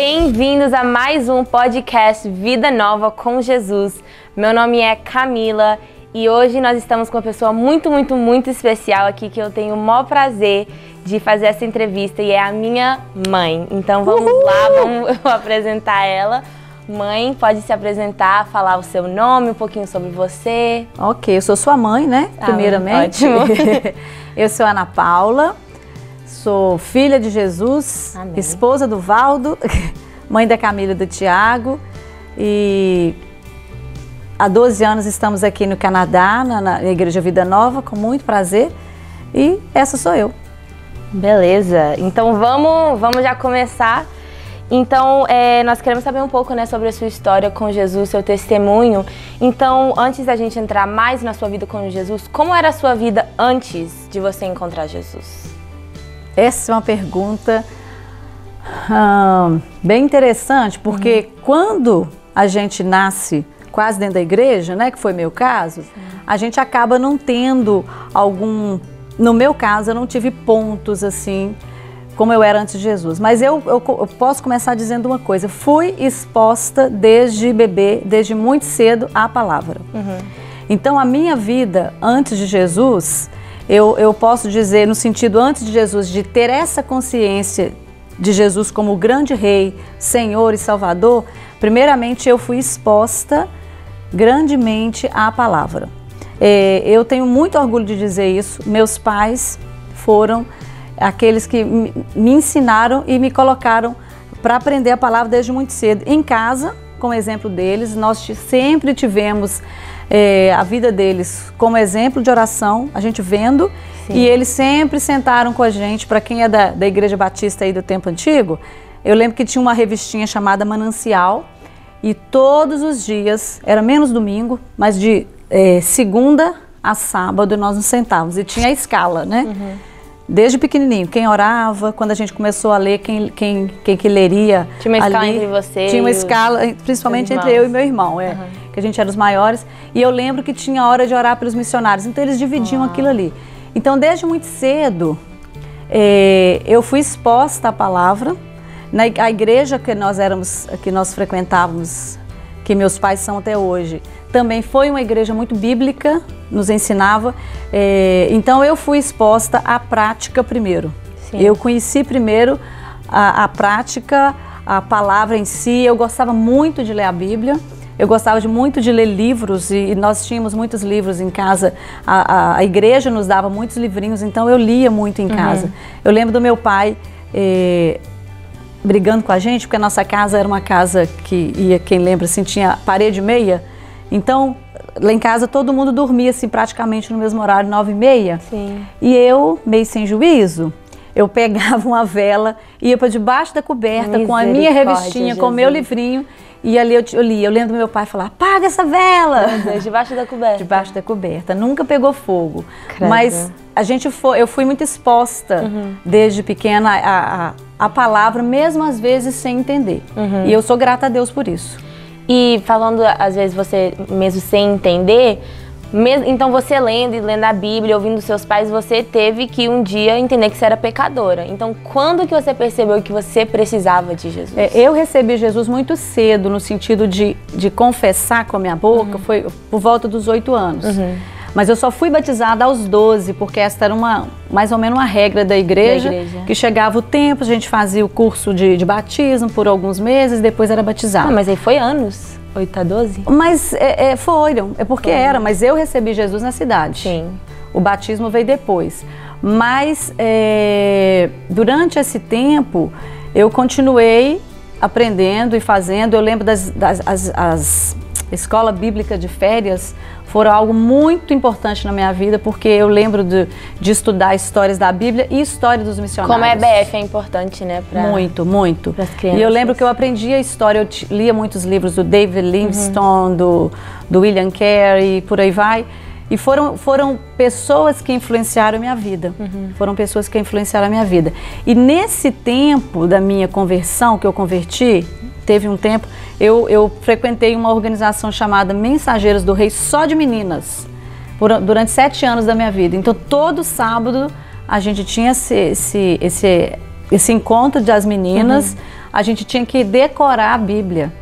Bem-vindos a mais um podcast Vida Nova com Jesus. Meu nome é Camila e hoje nós estamos com uma pessoa muito especial aqui que eu tenho o maior prazer de fazer essa entrevista e é a minha mãe. Então vamos lá, vamos apresentar ela. Mãe, pode se apresentar, falar o seu nome, um pouquinho sobre você. Ok, eu sou sua mãe, né? Primeiramente. Ótimo. Eu sou Ana Paula, sou filha de Jesus, Amém. Esposa do Valdo, mãe da Camila e do Tiago. E há 12 anos estamos aqui no Canadá, na Igreja Vida Nova, com muito prazer. E essa sou eu. Beleza, então vamos já começar. Então, nós queremos saber um pouco, né, sobre a sua história com Jesus, seu testemunho. Então, antes da gente entrar mais na sua vida com Jesus, como era a sua vida antes de você encontrar Jesus? Essa é uma pergunta bem interessante, porque quando a gente nasce quase dentro da igreja, né, que foi meu caso, a gente acaba não tendo algum... No meu caso, eu não tive pontos assim, como eu era antes de Jesus. Mas eu posso começar dizendo uma coisa. Fui exposta desde bebê, desde muito cedo, à palavra. Então, a minha vida antes de Jesus, eu posso dizer, no sentido antes de Jesus, de ter essa consciência de Jesus como o grande rei, Senhor e Salvador, primeiramente eu fui exposta grandemente à palavra. Eu tenho muito orgulho de dizer isso. Meus pais foram aqueles que me ensinaram e me colocaram para aprender a palavra desde muito cedo. Em casa, como exemplo deles, nós sempre tivemos a vida deles como exemplo de oração, a gente vendo. Sim. E eles sempre sentaram com a gente. Para quem é da Igreja Batista aí do tempo antigo, eu lembro que tinha uma revistinha chamada Manancial e todos os dias, era menos domingo, mas de segunda a sábado nós nos sentávamos e tinha a escala, né? Desde pequenininho, quem orava, quando a gente começou a ler, quem que leria. Tinha uma escala ali, entre você tinha uma escala, principalmente entre eu e meu irmão, que a gente era os maiores. E eu lembro que tinha hora de orar pelos missionários, então eles dividiam aquilo ali. Então, desde muito cedo, eu fui exposta à palavra. A igreja que nós frequentávamos, que meus pais são até hoje, também foi uma igreja muito bíblica, nos ensinava. Então eu fui exposta à prática primeiro. Sim. Eu conheci primeiro a prática, a palavra em si. Eu gostava muito de ler a Bíblia, eu gostava muito de ler livros e nós tínhamos muitos livros em casa. A igreja nos dava muitos livrinhos, então eu lia muito em casa. Eu lembro do meu pai brigando com a gente, porque a nossa casa era uma casa que, quem lembra assim, tinha parede meia. Então, lá em casa todo mundo dormia assim praticamente no mesmo horário, 9h30. Sim. E eu, meio sem juízo, eu pegava uma vela, ia para debaixo da coberta com a minha revistinha, com o meu livrinho, e ali eu lia. Eu lembro do meu pai falar: apaga essa vela! Debaixo da coberta. Debaixo da coberta. Nunca pegou fogo. Credo. Mas eu fui muito exposta desde pequena a palavra, mesmo às vezes sem entender. E eu sou grata a Deus por isso. E falando, às vezes, você mesmo sem entender, então você lendo a Bíblia, ouvindo seus pais, você teve que um dia entender que você era pecadora. Então, quando que você percebeu que você precisava de Jesus? Eu recebi Jesus muito cedo, no sentido de confessar com a minha boca, foi por volta dos 8 anos. Mas eu só fui batizada aos 12, porque essa era mais ou menos uma regra da igreja, que chegava o tempo, a gente fazia o curso de batismo por alguns meses, depois era batizado. Mas aí foi anos, 8 a 12? Mas mas eu recebi Jesus na cidade. Sim. O batismo veio depois. Mas durante esse tempo, eu continuei aprendendo e fazendo. Eu lembro as escola bíblica de férias foram algo muito importante na minha vida, porque eu lembro de estudar histórias da Bíblia e história dos missionários. Como a EBF é importante, né? Muito. Para as crianças. E eu lembro que eu aprendi a história, eu lia muitos livros do David Livingstone, do William Carey, e por aí vai. E foram pessoas que influenciaram a minha vida. Foram pessoas que influenciaram a minha vida. E nesse tempo da minha conversão, que eu converti, teve um tempo, eu frequentei uma organização chamada Mensageiros do Rei, só de meninas, durante 7 anos da minha vida. Então, todo sábado, a gente tinha esse encontro das meninas, a gente tinha que decorar a Bíblia.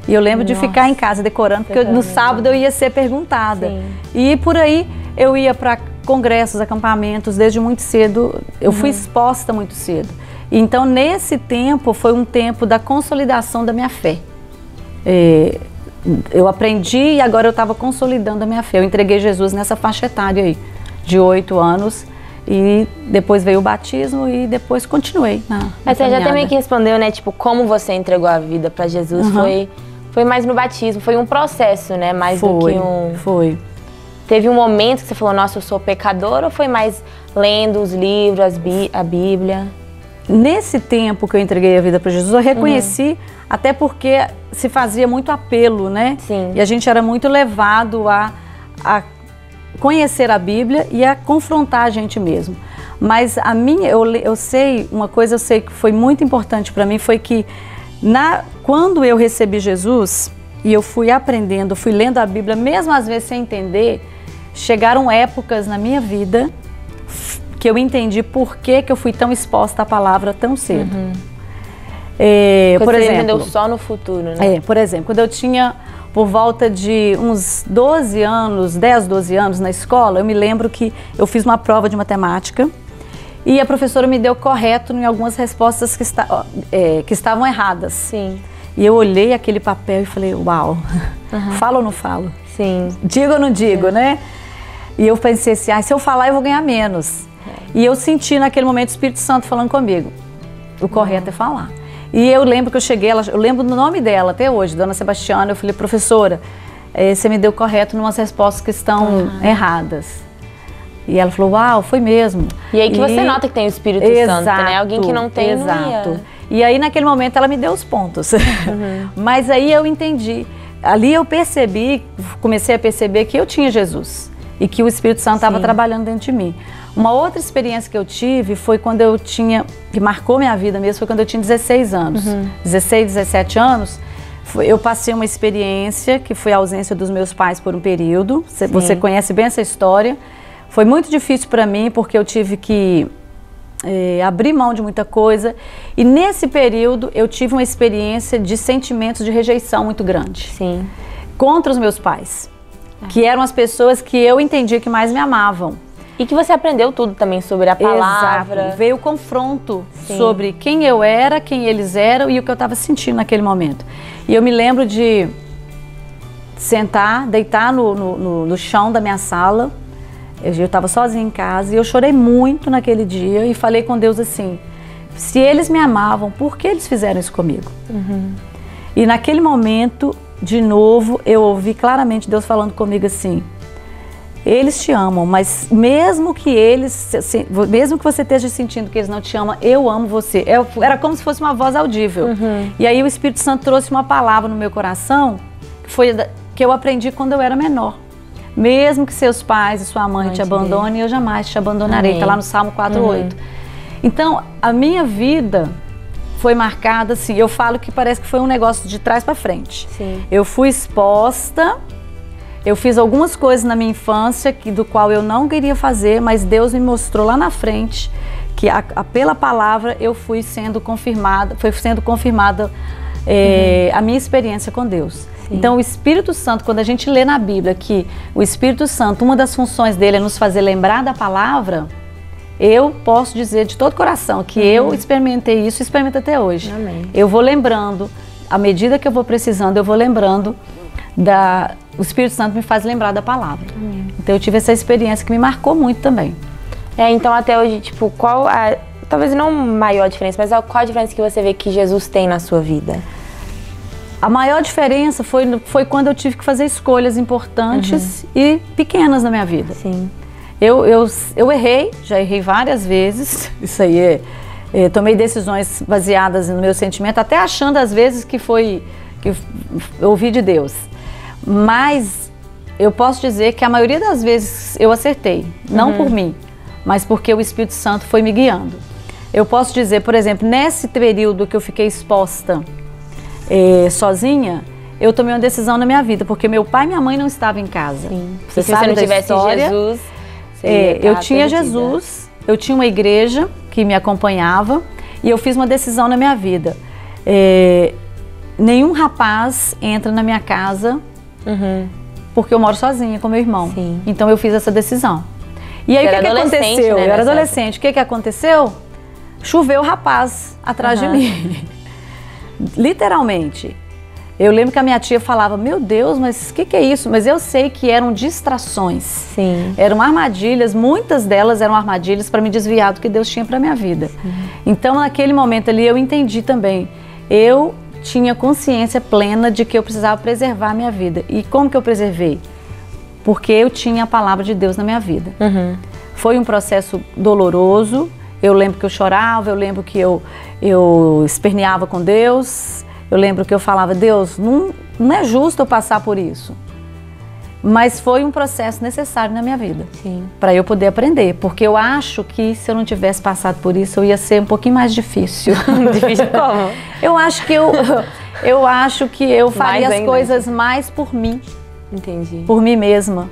E eu lembro de ficar em casa decorando, porque no sábado eu ia ser perguntada. Sim. E por aí eu ia para congressos, acampamentos, desde muito cedo. Eu fui exposta muito cedo. Então, nesse tempo, foi um tempo da consolidação da minha fé. Eu aprendi e agora eu estava consolidando a minha fé. Eu entreguei Jesus nessa faixa etária aí, de 8 anos. E depois veio o batismo e depois continuei na Mas você já também que respondeu, né? Tipo, como você entregou a vida para Jesus foi mais no batismo, foi um processo, né? Mais do que um... Foi. Teve um momento que você falou, nossa, eu sou pecador, ou foi mais lendo os livros, a Bíblia? Nesse tempo que eu entreguei a vida para Jesus, eu reconheci, até porque se fazia muito apelo, né? Sim. E a gente era muito levado a conhecer a Bíblia e a confrontar a gente mesmo. Mas a minha, eu sei, uma coisa eu sei que foi muito importante para mim, foi que quando eu recebi Jesus e eu fui aprendendo, fui lendo a Bíblia, mesmo às vezes sem entender, chegaram épocas na minha vida que eu entendi por que eu fui tão exposta à palavra tão cedo. Por exemplo, você entendeu só no futuro, né? Por exemplo, quando eu tinha por volta de uns 12 anos, 10, 12 anos na escola, eu me lembro que eu fiz uma prova de matemática e a professora me deu correto em algumas respostas que estavam erradas. Sim. E eu olhei aquele papel e falei, uau, falo ou não falo? Sim. Digo ou não digo, né? E eu pensei assim, se eu falar eu vou ganhar menos. E eu senti naquele momento o Espírito Santo falando comigo, o correto é falar. E eu lembro que eu cheguei, eu lembro do nome dela até hoje, Dona Sebastiana, eu falei, professora, você me deu correto em umas respostas que estão erradas. E ela falou, uau, foi mesmo. E aí que você nota que tem o Espírito Santo, né? Alguém que não tem, exato. E aí naquele momento ela me deu os pontos. Mas aí eu entendi, ali eu percebi, comecei a perceber que eu tinha Jesus e que o Espírito Santo estava trabalhando dentro de mim. Uma outra experiência que eu tive foi quando eu tinha, que marcou minha vida mesmo, foi quando eu tinha 16 anos. 16, 17 anos, eu passei uma experiência que foi a ausência dos meus pais por um período. Você conhece bem essa história. Foi muito difícil para mim porque eu tive que abrir mão de muita coisa. E nesse período eu tive uma experiência de sentimentos de rejeição muito grande. Sim. Contra os meus pais, que eram as pessoas que eu entendia que mais me amavam. E que você aprendeu tudo também sobre a palavra. Exato. Veio o confronto sobre quem eu era, quem eles eram e o que eu estava sentindo naquele momento. E eu me lembro de sentar, deitar no chão da minha sala. Eu estava sozinha em casa e eu chorei muito naquele dia e falei com Deus assim, se eles me amavam, por que eles fizeram isso comigo? E naquele momento, de novo, eu ouvi claramente Deus falando comigo assim, eles te amam, mas mesmo que você esteja sentindo que eles não te amam, eu amo você. Era como se fosse uma voz audível. E aí o Espírito Santo trouxe uma palavra no meu coração, que eu aprendi quando eu era menor. Mesmo que seus pais e sua mãe te abandonem, eu jamais te abandonarei. Está lá no Salmo 4:8. Então, a minha vida foi marcada assim, eu falo que parece que foi um negócio de trás para frente. Eu fui exposta. Eu fiz algumas coisas na minha infância do qual eu não queria fazer, mas Deus me mostrou lá na frente que pela palavra eu fui sendo confirmada, a minha experiência com Deus. Então o Espírito Santo, quando a gente lê na Bíblia que o Espírito Santo, uma das funções dele é nos fazer lembrar da palavra, eu posso dizer de todo coração que eu experimentei isso e experimento até hoje. Amém. Eu vou lembrando, à medida que eu vou precisando, eu vou lembrando o Espírito Santo me faz lembrar da palavra. Então eu tive essa experiência que me marcou muito também. Então até hoje, tipo, talvez não a maior diferença, mas qual a diferença que você vê que Jesus tem na sua vida? A maior diferença foi quando eu tive que fazer escolhas importantes e pequenas na minha vida. Sim. Eu errei, já errei várias vezes, isso aí tomei decisões baseadas no meu sentimento, até achando às vezes que eu ouvi de Deus. Mas eu posso dizer que a maioria das vezes eu acertei, não por mim, mas porque o Espírito Santo foi me guiando. Eu posso dizer, por exemplo, nesse período que eu fiquei exposta sozinha, eu tomei uma decisão na minha vida, porque meu pai e minha mãe não estavam em casa. Sim. Se você não tivesse Jesus, eu tinha Jesus, eu tinha uma igreja que me acompanhava E eu fiz uma decisão na minha vida. Nenhum rapaz entra na minha casa porque eu moro sozinha com meu irmão. Sim. Então eu fiz essa decisão. E aí o que aconteceu? Né, eu era adolescente. O que aconteceu? Choveu o rapaz atrás de mim. Literalmente. Eu lembro que a minha tia falava, meu Deus, mas o que é isso? Mas eu sei que eram distrações. Sim. Eram armadilhas, muitas delas eram armadilhas para me desviar do que Deus tinha para minha vida. Então, naquele momento ali, eu entendi também. Eu tinha consciência plena de que eu precisava preservar a minha vida. E como que eu preservei? Porque eu tinha a palavra de Deus na minha vida. Foi um processo doloroso. Eu lembro que eu chorava, eu lembro que eu esperneava com Deus. Eu lembro que eu falava, Deus, não é justo eu passar por isso. Mas foi um processo necessário na minha vida. Para eu poder aprender. Porque eu acho que se eu não tivesse passado por isso, eu ia ser um pouquinho mais difícil. Difícil como? Eu acho que eu faria as coisas mais por mim. Entendi. Por mim mesma.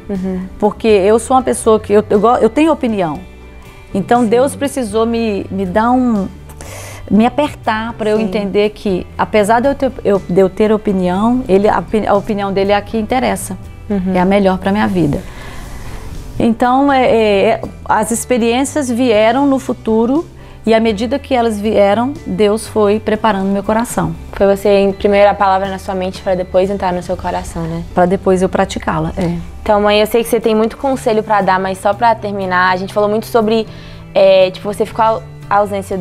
Porque eu sou uma pessoa que eu tenho opinião. Então Deus precisou me dar me apertar para eu entender que, apesar de eu ter opinião, a opinião dele é a que interessa. É a melhor para minha vida. Então, as experiências vieram no futuro e à medida que elas vieram, Deus foi preparando meu coração. Foi você, primeiro a palavra na sua mente para depois entrar no seu coração, né? Para depois eu praticá-la, Então, mãe, eu sei que você tem muito conselho para dar, mas só para terminar, a gente falou muito sobre, tipo, você ficou a ausência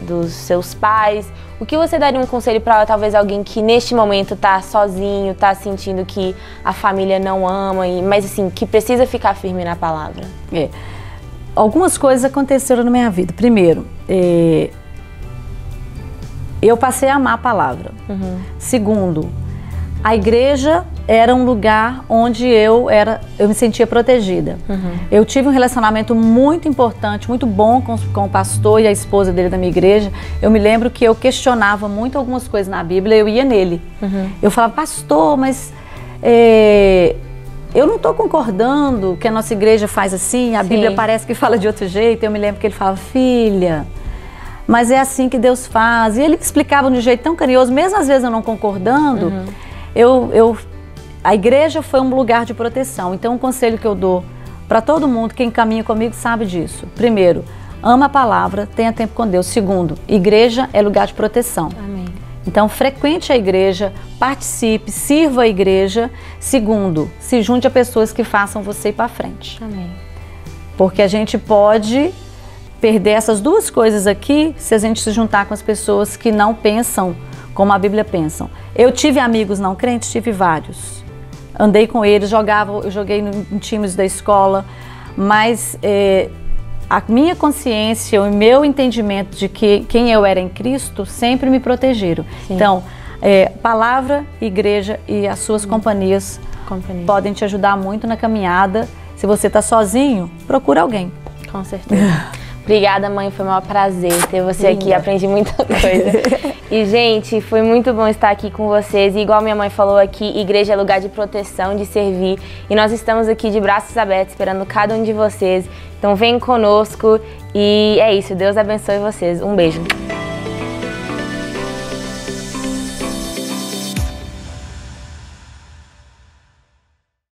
dos seus pais. O que você daria um conselho para talvez alguém que neste momento tá sozinho, tá sentindo que a família não ama, mas assim, que precisa ficar firme na palavra? Algumas coisas aconteceram na minha vida. Primeiro, eu passei a amar a palavra. Segundo, a igreja era um lugar onde eu me sentia protegida. Eu tive um relacionamento muito importante, muito bom com o pastor e a esposa dele da minha igreja. Eu me lembro que eu questionava muito algumas coisas na Bíblia, eu ia nele. Eu falava, pastor, mas eu não estou concordando que a nossa igreja faz assim, a Bíblia parece que fala de outro jeito. Eu me lembro que ele falava, filha, mas é assim que Deus faz. E ele explicava de um jeito tão carinhoso, mesmo às vezes eu não concordando, a igreja foi um lugar de proteção. Então, um conselho que eu dou para todo mundo, quem caminha comigo sabe disso. Primeiro, ama a palavra, tenha tempo com Deus. Segundo, igreja é lugar de proteção. Amém. Então, frequente a igreja, participe, sirva a igreja. Segundo, se junte a pessoas que façam você ir para frente. Amém. Porque a gente pode perder essas duas coisas aqui se a gente se juntar com as pessoas que não pensam como a Bíblia pensa. Eu tive amigos não crentes, tive vários. Andei com eles, eu joguei em times da escola, mas a minha consciência, o meu entendimento de quem eu era em Cristo sempre me protegeram. Então, palavra, igreja e as suas companhias podem te ajudar muito na caminhada. Se você está sozinho, procura alguém. Com certeza. Obrigada, mãe. Foi um maior prazer ter você aqui. Aprendi muita coisa. E, gente, foi muito bom estar aqui com vocês. E, igual minha mãe falou aqui, igreja é lugar de proteção, de servir. E nós estamos aqui de braços abertos, esperando cada um de vocês. Então, vem conosco. E é isso. Deus abençoe vocês. Um beijo.